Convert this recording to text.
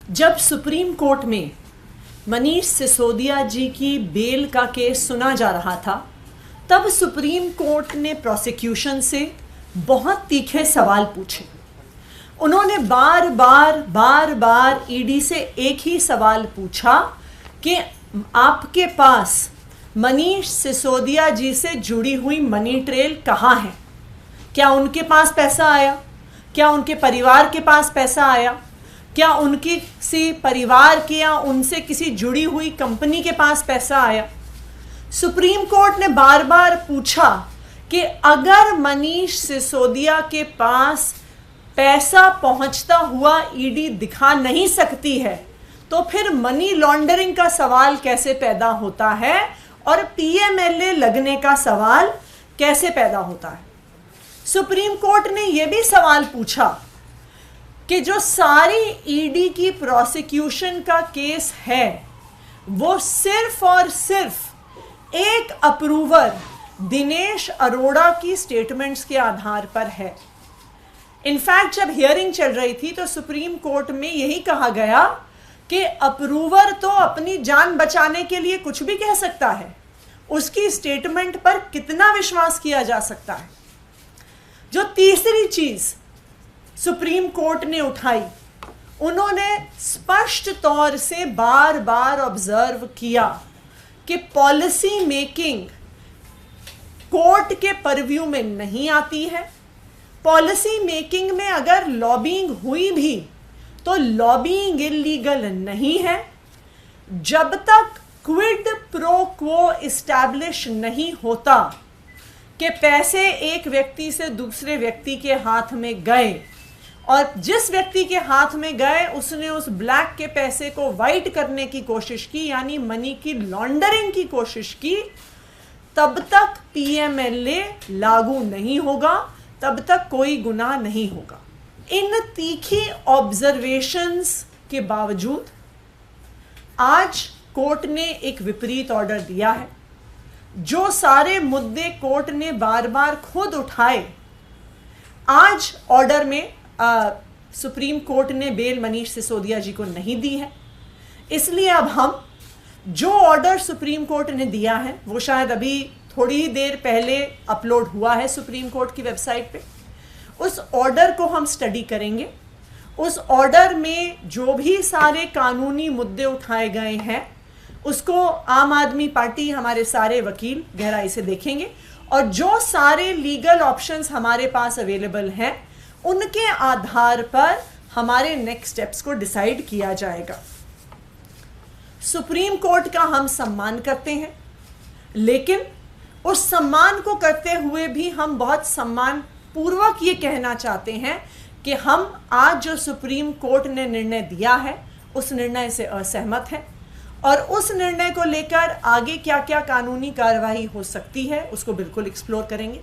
जब supreme court में मनीष सिसोदिया जी की बेल का केस सुना जा रहा था, तब सुप्रीम कोर्ट ने प्रोसिक्यूशन से बहुत तीखे सवाल पूछे। उन्होंने बार बार ईडी से एक ही सवाल पूछा कि आपके पास मनीष सिसोदिया जी से जुड़ी हुई मनी ट्रेल कहाँ है? क्या उनके पास पैसा आया? क्या उनके परिवार के पास पैसा आया? क्या उनकी किसी परिवार के या उनसे किसी जुड़ी हुई कंपनी के पास पैसा आया? सुप्रीम कोर्ट ने बार बार पूछा कि अगर मनीष सिसोदिया के पास पैसा पहुंचता हुआ ईडी दिखा नहीं सकती है, तो फिर मनी लॉन्ड्रिंग का सवाल कैसे पैदा होता है और पीएमएलए लगने का सवाल कैसे पैदा होता है? सुप्रीम कोर्ट ने यह भी सवाल पूछा कि जो सारी ईडी की प्रोसिक्यूशन का केस है वो सिर्फ और सिर्फ एक अप्रूवर दिनेश अरोड़ा की स्टेटमेंट्स के आधार पर है। इनफैक्ट जब हियरिंग चल रही थी तो सुप्रीम कोर्ट में यही कहा गया कि अप्रूवर तो अपनी जान बचाने के लिए कुछ भी कह सकता है, उसकी स्टेटमेंट पर कितना विश्वास किया जा सकता है। जो तीसरी चीज सुप्रीम कोर्ट ने उठाई, उन्होंने स्पष्ट तौर से बार बार ऑब्जर्व किया कि पॉलिसी मेकिंग कोर्ट के परव्यू में नहीं आती है। पॉलिसी मेकिंग में अगर लॉबिंग हुई भी तो लॉबिंग इलीगल नहीं है जब तक क्विड प्रो क्वो इस्टेब्लिश नहीं होता कि पैसे एक व्यक्ति से दूसरे व्यक्ति के हाथ में गए और जिस व्यक्ति के हाथ में गए उसने उस ब्लैक के पैसे को वाइट करने की कोशिश की, यानी मनी की लॉन्ड्रिंग की कोशिश की, तब तक पीएमएलए लागू नहीं होगा, तब तक कोई गुनाह नहीं होगा। इन तीखी ऑब्जर्वेशंस के बावजूद आज कोर्ट ने एक विपरीत ऑर्डर दिया है। जो सारे मुद्दे कोर्ट ने बार बार खुद उठाए, आज ऑर्डर में सुप्रीम कोर्ट ने बेल मनीष सिसोदिया जी को नहीं दी है। इसलिए अब हम जो ऑर्डर सुप्रीम कोर्ट ने दिया है वो शायद अभी थोड़ी ही देर पहले अपलोड हुआ है सुप्रीम कोर्ट की वेबसाइट पे, उस ऑर्डर को हम स्टडी करेंगे। उस ऑर्डर में जो भी सारे कानूनी मुद्दे उठाए गए हैं उसको आम आदमी पार्टी, हमारे सारे वकील गहराई से देखेंगे और जो सारे लीगल ऑप्शंस हमारे पास अवेलेबल हैं उनके आधार पर हमारे नेक्स्ट स्टेप्स को डिसाइड किया जाएगा। सुप्रीम कोर्ट का हम सम्मान करते हैं, लेकिन उस सम्मान को करते हुए भी हम बहुत सम्मान पूर्वक ये कहना चाहते हैं कि हम आज जो सुप्रीम कोर्ट ने निर्णय दिया है उस निर्णय से असहमत हैं और उस निर्णय को लेकर आगे क्या क्या कानूनी कार्रवाई हो सकती है उसको बिल्कुल एक्सप्लोर करेंगे।